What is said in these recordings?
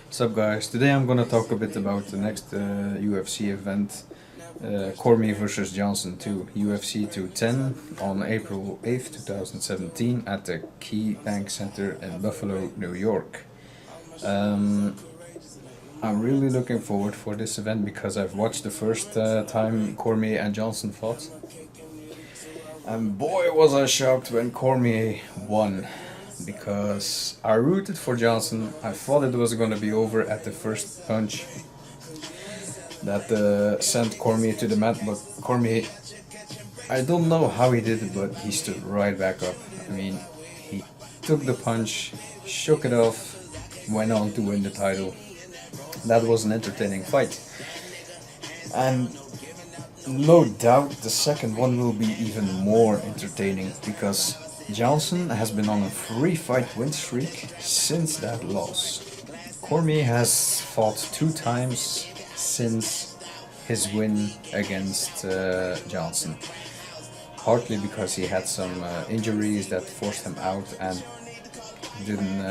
What's up, guys? Today I'm gonna talk a bit about the next UFC event, Cormier versus Johnson 2, UFC 210 on April 8th, 2017 at the KeyBank Center in Buffalo, New York. Um, I'm really looking forward for this event because I've watched the first time Cormier and Johnson fought. And boy was I shocked when Cormier won, because I rooted for Johnson. I thought it was going to be over at the first punch that sent Cormier to the mat, but Cormier, I don't know how he did it, but he stood right back up. I mean, he took the punch, shook it off, went on to win the title. That was an entertaining fight. And no doubt the second one will be even more entertaining, because Johnson has been on a 3-fight win streak since that loss. Cormier has fought 2 times since his win against Johnson. Partly because he had some injuries that forced him out and didn't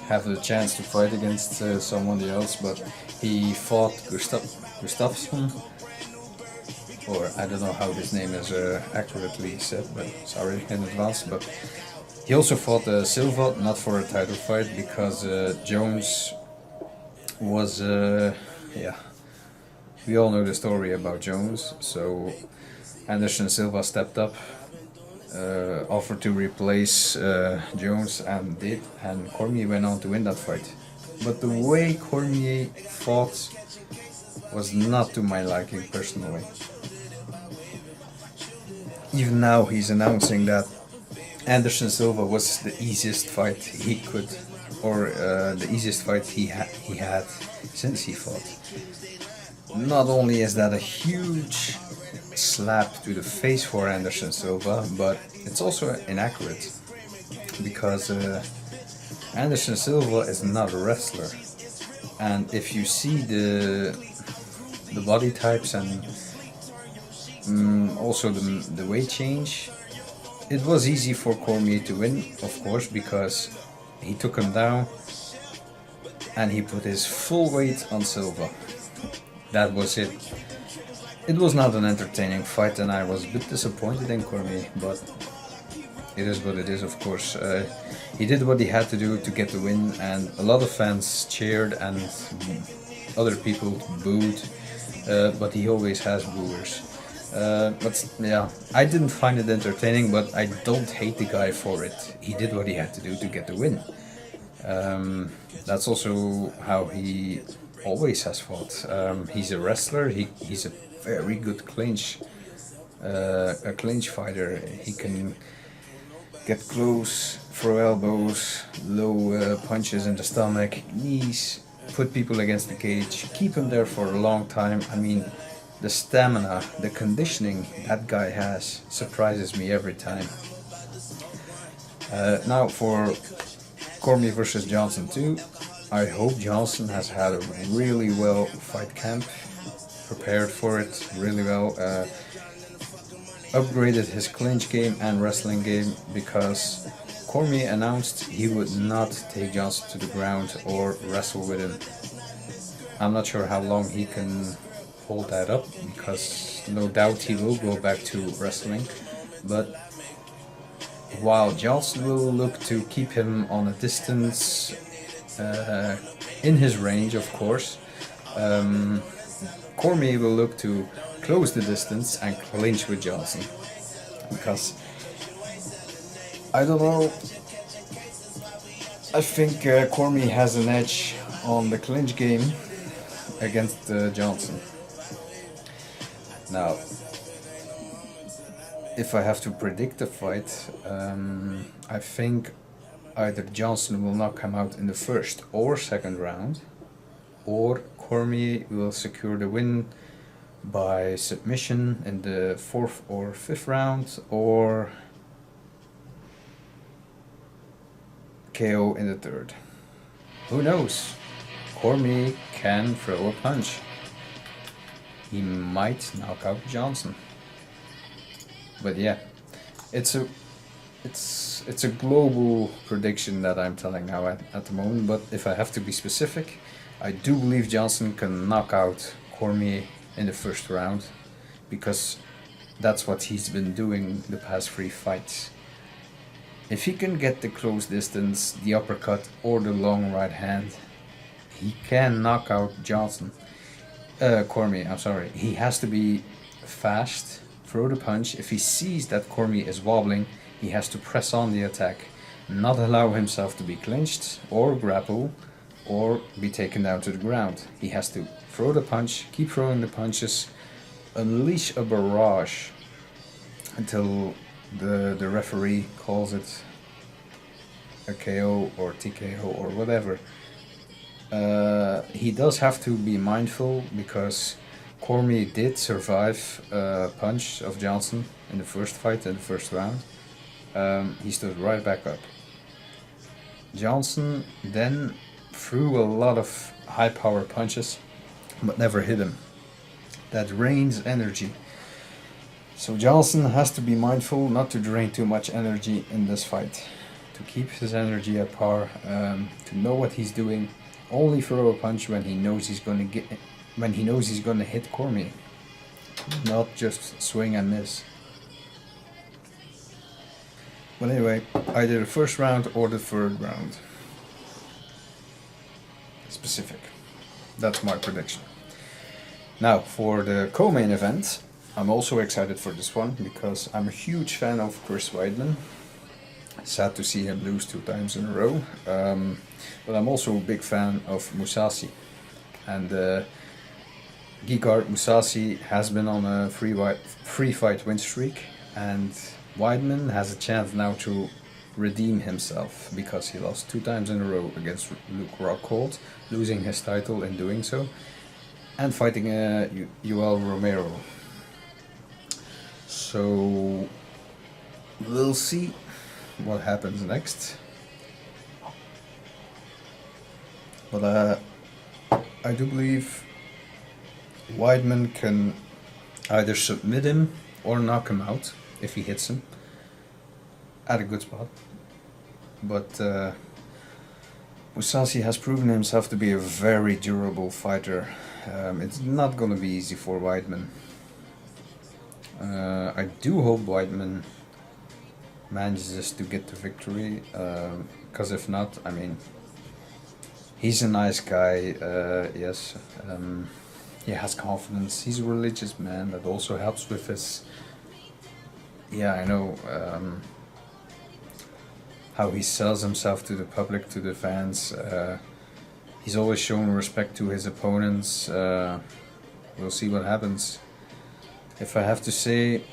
have the chance to fight against someone else, but he fought Gustafsson, or I don't know how this name is accurately said, but sorry in advance. But he also fought Silva, not for a title fight, because Jones was, yeah, we all know the story about Jones. So Anderson Silva stepped up, offered to replace Jones, and did, and Cormier went on to win that fight. But the way Cormier fought was not to my liking personally. Even now he's announcing that Anderson Silva was the easiest fight he could, or the easiest fight he had since he fought. Not only is that a huge slap to the face for Anderson Silva, but it's also inaccurate, because Anderson Silva is not a wrestler. And if you see the body types and also the weight change, it was easy for Cormier to win, of course, because he took him down and he put his full weight on Silva. That was it. It was not an entertaining fight, and I was a bit disappointed in Cormier, but it is what it is, of course. He did what he had to do to get the win, and a lot of fans cheered and other people booed, but he always has booers. But yeah, I didn't find it entertaining, but I don't hate the guy for it. He did what he had to do to get the win. That's also how he always has fought. He's a wrestler. He's a very good clinch fighter. He can get close, throw elbows, low punches in the stomach, knees, put people against the cage, keep him there for a long time. I mean, the stamina, the conditioning that guy has surprises me every time. Now for Cormier versus Johnson 2, I hope Johnson has had a really well fight camp, prepared for it really well, upgraded his clinch game and wrestling game, because Cormier announced he would not take Johnson to the ground or wrestle with him. I'm not sure how long he can hold that up, because no doubt he will go back to wrestling, but while Johnson will look to keep him on a distance, in his range, of course, Cormier will look to close the distance and clinch with Johnson, because I don't know, I think Cormier has an edge on the clinch game against Johnson. Now, if I have to predict a fight, I think either Johnson will knock him out in the first or second round, or Cormier will secure the win by submission in the 4th or 5th round, or KO in the 3rd. Who knows? Cormier can throw a punch. He might knock out Johnson. But yeah, it's a global prediction that I'm telling now at the moment. But if I have to be specific, I do believe Johnson can knock out Cormier in the first round, because that's what he's been doing the past 3 fights. If he can get the close distance, the uppercut or the long right hand, he can knock out Cormier, I'm sorry. He has to be fast, throw the punch. If he sees that Cormier is wobbling, he has to press on the attack, not allow himself to be clinched or grapple or be taken down to the ground. He has to throw the punch, keep throwing the punches, unleash a barrage until the referee calls it a KO or TKO or whatever. He does have to be mindful, because Cormier did survive a punch of Johnson in the first fight, in the first round. He stood right back up. Johnson then threw a lot of high power punches, but never hit him. That drains energy. So Johnson has to be mindful not to drain too much energy in this fight, to keep his energy at par, to know what he's doing. Only throw a punch when he knows he's going to hit Cormier, not just swing and miss. But anyway, either the first round or the third round. Specific. That's my prediction. Now, for the co-main event, I'm also excited for this one, because I'm a huge fan of Chris Weidman. Sad to see him lose 2 times in a row. But I'm also a big fan of Mousasi. And Gegard Mousasi has been on a 3-fight win streak, and Weidman has a chance now to redeem himself, because he lost 2 times in a row against Luke Rockhold, losing his title in doing so, and fighting Yoel Romero. So we'll see what happens next. But I do believe Weidman can either submit him or knock him out if he hits him at a good spot. But Mousasi has proven himself to be a very durable fighter. It's not going to be easy for Weidman. I do hope Weidman manages to get the victory, because if not, I mean, he's a nice guy, yes. He has confidence. He's a religious man. That also helps with his, yeah, I know, how he sells himself to the public, to the fans. He's always shown respect to his opponents. We'll see what happens. If I have to say,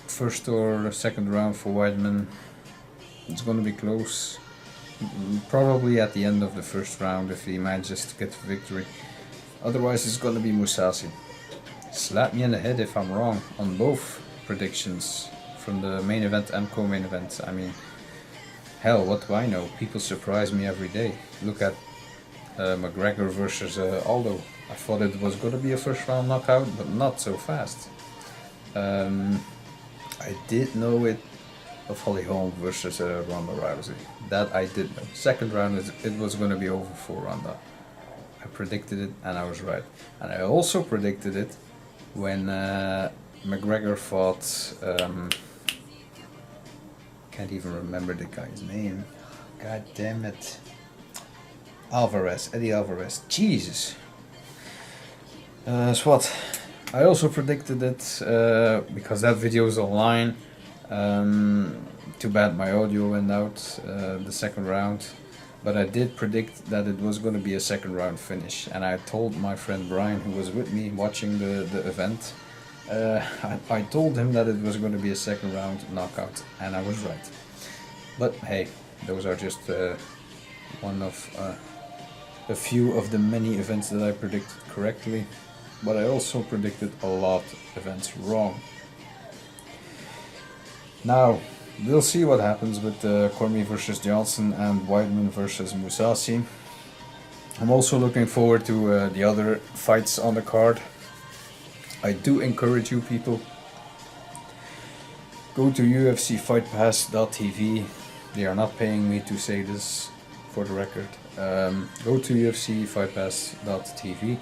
first or second round for Weidman, it's going to be close. Probably at the end of the first round if he manages to get the victory. Otherwise it's going to be Mousasi. Slap me in the head if I'm wrong on both predictions from the main event and co-main event. I mean, hell, what do I know? People surprise me every day. Look at McGregor versus Aldo. I thought it was going to be a first round knockout, but not so fast. I did know it of Holly Holm versus Ronda Rousey. That I did know. Second round, it was going to be over for Ronda. I predicted it and I was right. And I also predicted it when McGregor fought, can't even remember the guy's name. God damn it. Eddie Alvarez. Jesus. So what? I also predicted it because that video is online. Too bad my audio went out the second round. But I did predict that it was going to be a second round finish. And I told my friend Brian, who was with me watching the event, I told him that it was going to be a second round knockout. And I was right. But hey, those are just one of a few of the many events that I predicted correctly. But I also predicted a lot of events wrong. Now, we'll see what happens with Cormier versus Johnson and Weidman versus Mousasi. I'm also looking forward to the other fights on the card. I do encourage you people, go to UFCFightPass.tv. They are not paying me to say this. for the record. Go to UFCFightPass.tv.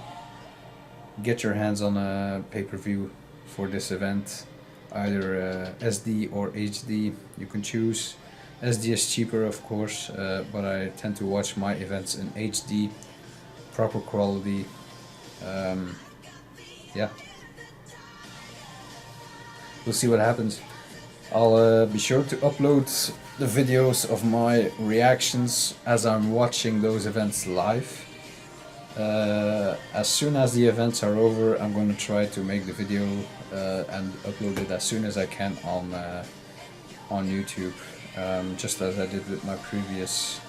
Get your hands on a pay-per-view for this event, either SD or HD. You can choose. SD is cheaper, of course, but I tend to watch my events in HD, proper quality. Yeah, we'll see what happens. I'll be sure to upload the videos of my reactions as I'm watching those events live. As soon as the events are over, I'm going to try to make the video and upload it as soon as I can on YouTube, just as I did with my previous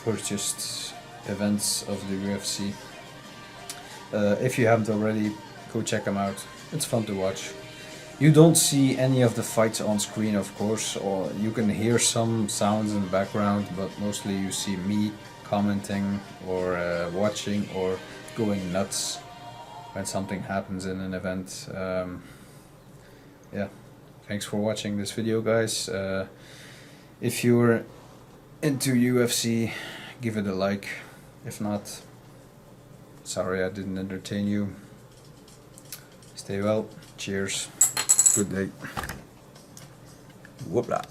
purchased events of the UFC. If you haven't already, go check them out. It's fun to watch. You don't see any of the fights on screen, of course, or you can hear some sounds in the background, but mostly you see me commenting or watching or going nuts when something happens in an event. Yeah, thanks for watching this video, guys. If you're into UFC, give it a like. If not, sorry I didn't entertain you. Stay well. Cheers. Good day. Whoopla.